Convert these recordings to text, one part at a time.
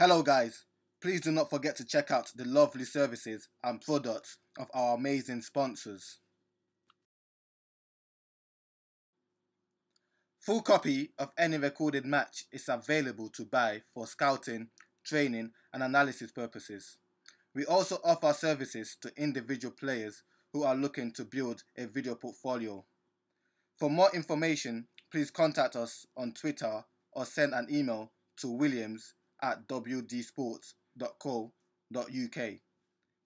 Hello guys, please do not forget to check out the lovely services and products of our amazing sponsors. Full copy of any recorded match is available to buy for scouting, training and analysis purposes. We also offer services to individual players who are looking to build a video portfolio. For more information, please contact us on Twitter or send an email to williams@wdsports.co.uk.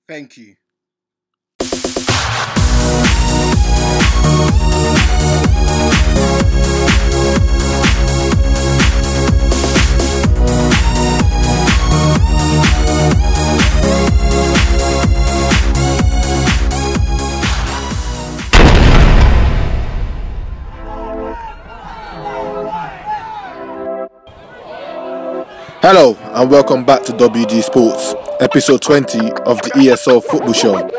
Thank you. Hello and welcome back to WD Sports, episode 20 of the ESL football show.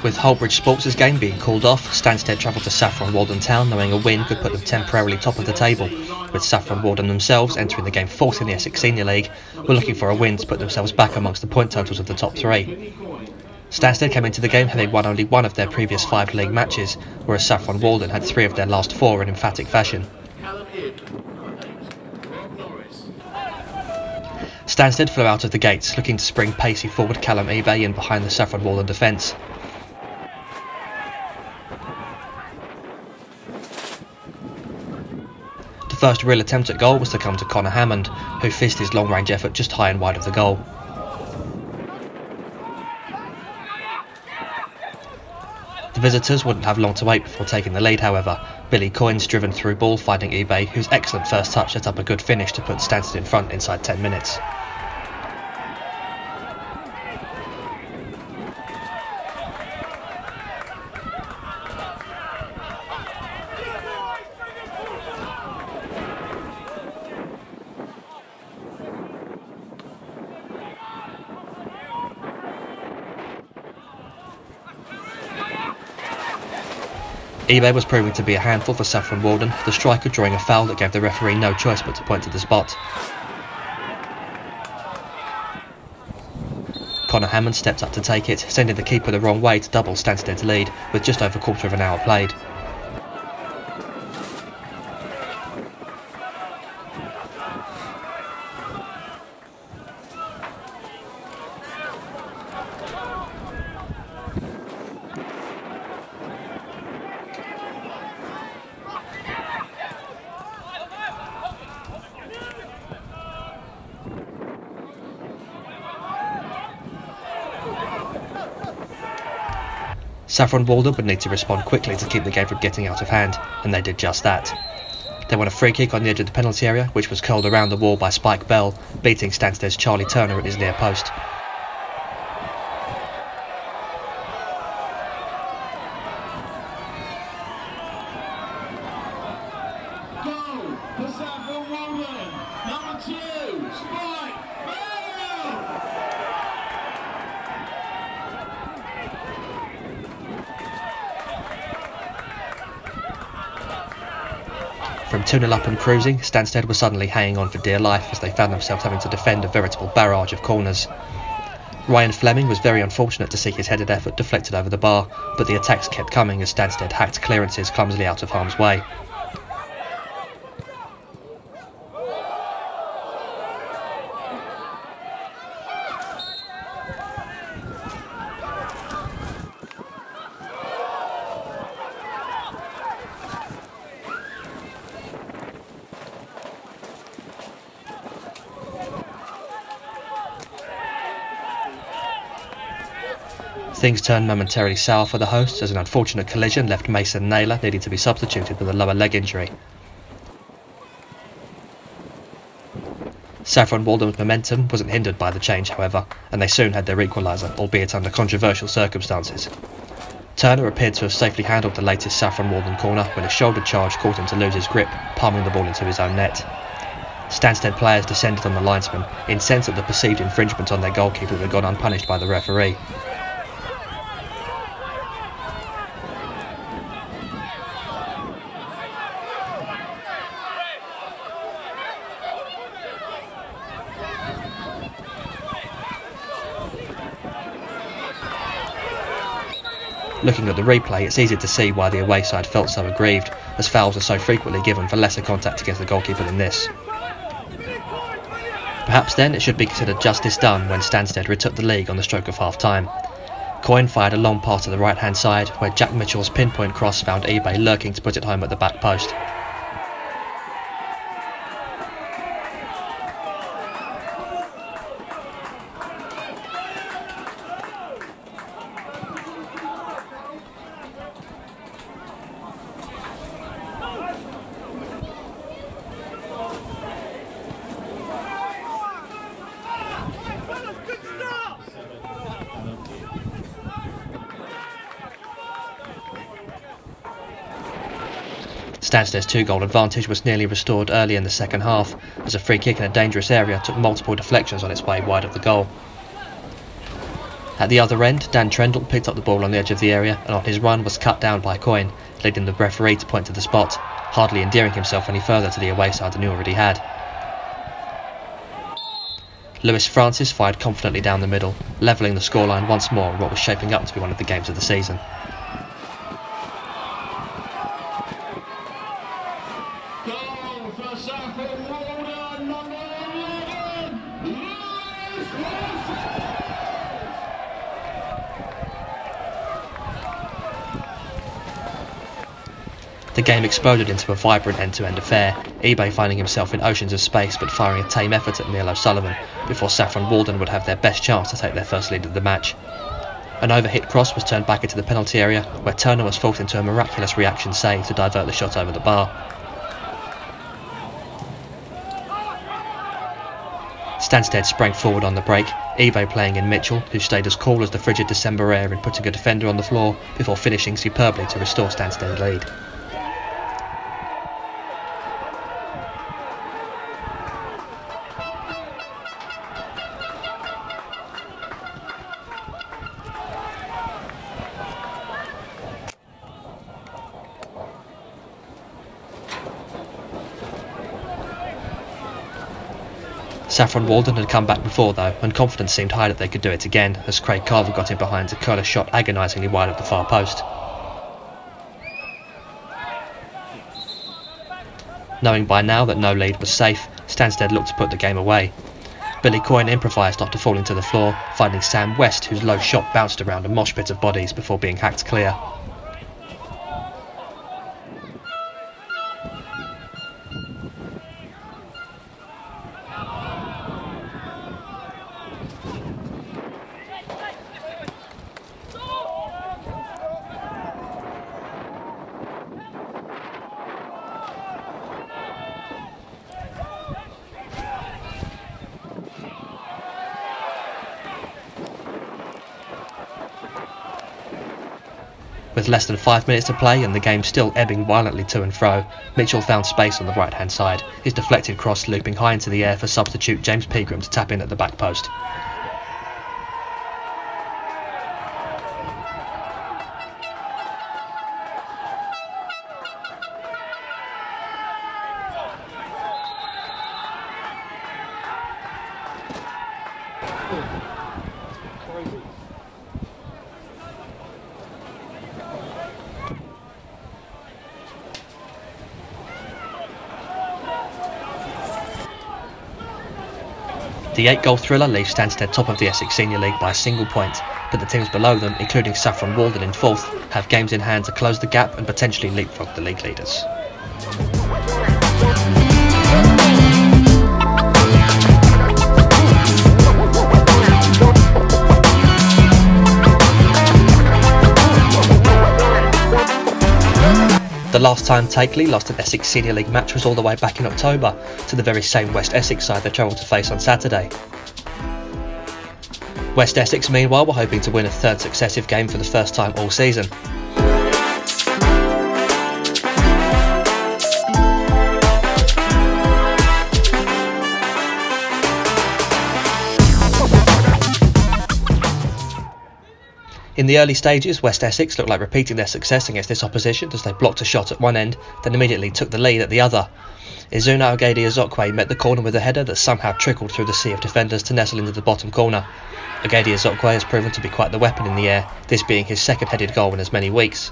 With Hullbridge Sports' game being called off, Stansted travelled to Saffron Walden Town knowing a win could put them temporarily top of the table, with Saffron Walden themselves entering the game fourth in the Essex Senior League, were looking for a win to put themselves back amongst the point totals of the top three. Stansted came into the game having won only one of their previous 5 league matches, whereas Saffron Walden had 3 of their last 4 in emphatic fashion. Stansted flew out of the gates, looking to spring pacey forward Callum eBay in behind the Saffron Walden defence. The first real attempt at goal was to come to Connor Hammond, who fizzed his long-range effort just high and wide of the goal. The visitors wouldn't have long to wait before taking the lead, however. Billy Coyne's driven through ball finding eBay, whose excellent first touch set up a good finish to put Stansted in front inside 10 minutes. eBay was proving to be a handful for Saffron Walden, the striker drawing a foul that gave the referee no choice but to point to the spot. Connor Hammond stepped up to take it, sending the keeper the wrong way to double Stansted's lead, with just over a quarter of an hour played. Saffron Walden would need to respond quickly to keep the game from getting out of hand, and they did just that. They won a free kick on the edge of the penalty area, which was curled around the wall by Spike Bell, beating Stansted's Charlie Turner at his near post. Goal for Saffron Walden, number 2, Spike Bell! From 2-0 up and cruising, Stansted was suddenly hanging on for dear life as they found themselves having to defend a veritable barrage of corners. Ryan Fleming was very unfortunate to see his headed effort deflected over the bar, but the attacks kept coming as Stansted hacked clearances clumsily out of harm's way. Things turned momentarily sour for the hosts as an unfortunate collision left Mason Naylor needing to be substituted with a lower leg injury. Saffron Walden's momentum wasn't hindered by the change, however, and they soon had their equaliser, albeit under controversial circumstances. Turner appeared to have safely handled the latest Saffron Walden corner when a shoulder charge caused him to lose his grip, palming the ball into his own net. Stansted players descended on the linesman, incensed at the perceived infringement on their goalkeeper that had gone unpunished by the referee. Looking at the replay, it's easy to see why the away side felt so aggrieved, as fouls are so frequently given for lesser contact against the goalkeeper than this. Perhaps then it should be considered justice done when Stansted retook the league on the stroke of half-time. Coyne fired a long pass to the right-hand side, where Jack Mitchell's pinpoint cross found eBay lurking to put it home at the back post. Stansted's 2-goal advantage was nearly restored early in the second half, as a free kick in a dangerous area took multiple deflections on its way wide of the goal. At the other end, Dan Trendle picked up the ball on the edge of the area and on his run was cut down by Coyne, leading the referee to point to the spot, hardly endearing himself any further to the away side than he already had. Lewis Francis fired confidently down the middle, levelling the scoreline once more in what was shaping up to be one of the games of the season. Goal for Saffron Walden, number 11, The game exploded into a vibrant end-to-end affair, eBay finding himself in oceans of space but firing a tame effort at Neil O'Sullivan before Saffron Walden would have their best chance to take their first lead of the match. An overhit cross was turned back into the penalty area, where Turner was forced into a miraculous reaction save to divert the shot over the bar. Stansted sprang forward on the break, eBay playing in Mitchell, who stayed as cool as the frigid December air in putting a defender on the floor before finishing superbly to restore Stansted's lead. Saffron Walden had come back before though, and confidence seemed high that they could do it again, as Craig Carver got in behind to curl a shot agonisingly wide of the far post. Knowing by now that no lead was safe, Stansted looked to put the game away. Billy Coyne improvised not to fall into the floor, finding Sam West, whose low shot bounced around a mosh pit of bodies before being hacked clear. With less than 5 minutes to play and the game still ebbing violently to and fro, Mitchell found space on the right hand side, his deflected cross looping high into the air for substitute James Peagram to tap in at the back post. The 8-goal thriller leaves Stansted top of the Essex Senior League by a single point, but the teams below them, including Saffron Walden in 4th, have games in hand to close the gap and potentially leapfrog the league leaders. The last time Takeley lost an Essex Senior League match was all the way back in October, to the very same West Essex side they travelled to face on Saturday. West Essex, meanwhile, were hoping to win a third successive game for the first time all season. In the early stages, West Essex looked like repeating their success against this opposition as they blocked a shot at one end, then immediately took the lead at the other. Izuna Ogede-Azokwe met the corner with a header that somehow trickled through the sea of defenders to nestle into the bottom corner. Ogede-Azokwe has proven to be quite the weapon in the air, this being his second headed goal in as many weeks.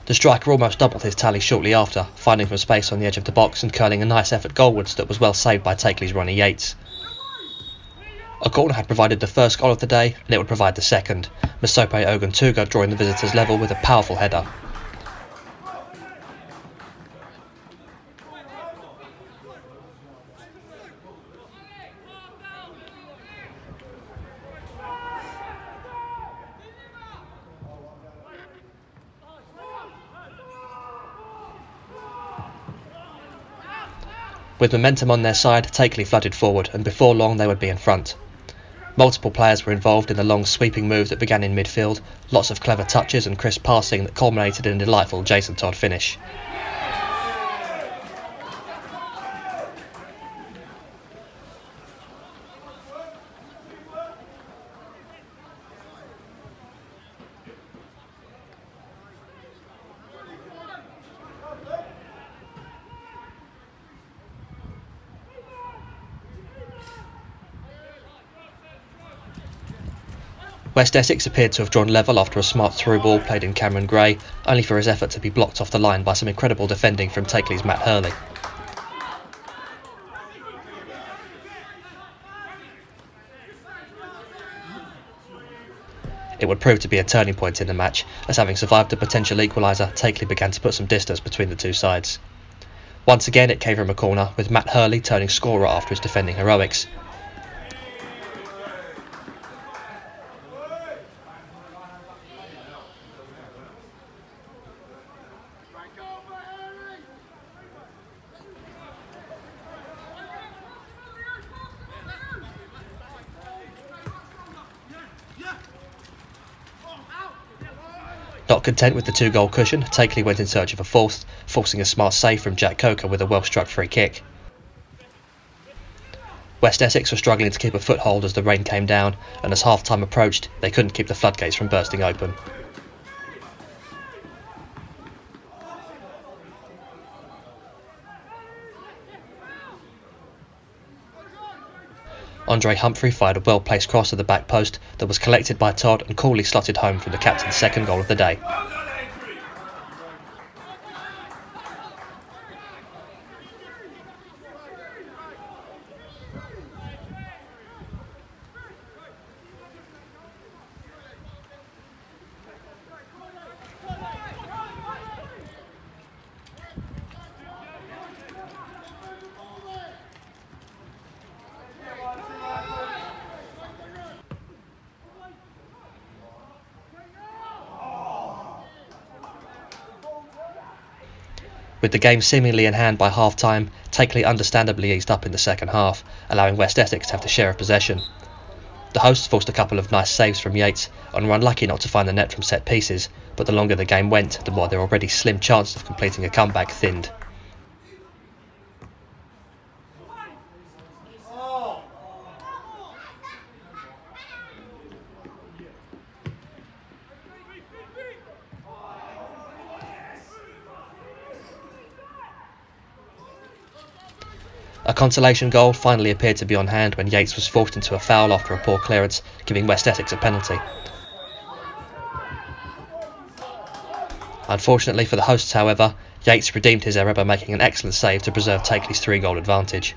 The striker almost doubled his tally shortly after, finding some space on the edge of the box and curling a nice effort goalwards that was well saved by Takeley's Ronnie Yates. A corner had provided the first goal of the day, and it would provide the second, Mosope Oguntuga drawing the visitors level with a powerful header. With momentum on their side, Takeley flooded forward, and before long they would be in front. Multiple players were involved in the long sweeping move that began in midfield, lots of clever touches and crisp passing that culminated in a delightful Jason Todd finish. West Essex appeared to have drawn level after a smart through ball played in Cameron Gray, only for his effort to be blocked off the line by some incredible defending from Takeley's Matt Hurley. It would prove to be a turning point in the match, as having survived a potential equaliser, Takeley began to put some distance between the two sides. Once again it came from a corner, with Matt Hurley turning scorer after his defending heroics. Not content with the 2-goal cushion, Takeley went in search of a fourth, forcing a smart save from Jack Coker with a well-struck free kick. West Essex were struggling to keep a foothold as the rain came down, and as half-time approached, they couldn't keep the floodgates from bursting open. Andre Humphrey fired a well-placed cross to the back post that was collected by Todd and coolly slotted home from the captain's second goal of the day. With the game seemingly in hand by half-time, Takeley understandably eased up in the second half, allowing West Essex to have the share of possession. The hosts forced a couple of nice saves from Yates and were unlucky not to find the net from set pieces, but the longer the game went, the more their already slim chances of completing a comeback thinned. A consolation goal finally appeared to be on hand when Yates was forced into a foul after a poor clearance, giving West Essex a penalty. Unfortunately for the hosts, however, Yates redeemed his error by making an excellent save to preserve Takeley's 3-goal advantage.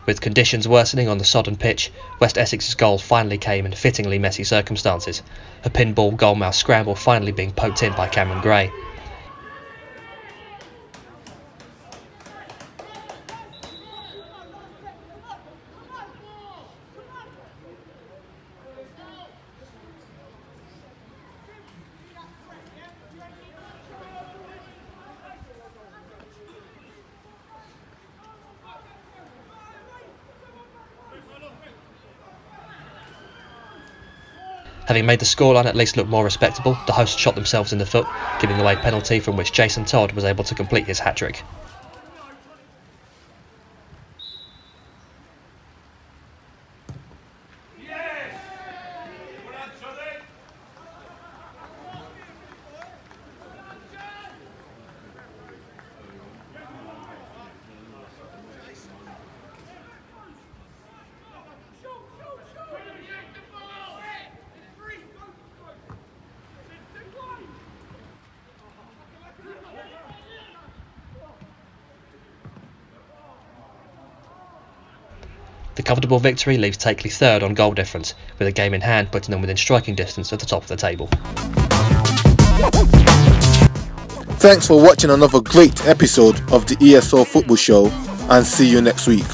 With conditions worsening on the sodden pitch, West Essex's goal finally came in fittingly messy circumstances, a pinball goalmouth scramble finally being poked in by Cameron Gray. Having made the scoreline at least look more respectable, the hosts shot themselves in the foot, giving away a penalty from which Todd was able to complete his hat-trick. The comfortable victory leaves Takeley third on goal difference, with a game in hand putting them within striking distance at the top of the table. Thanks for watching another great episode of the ESL Football Show, and see you next week.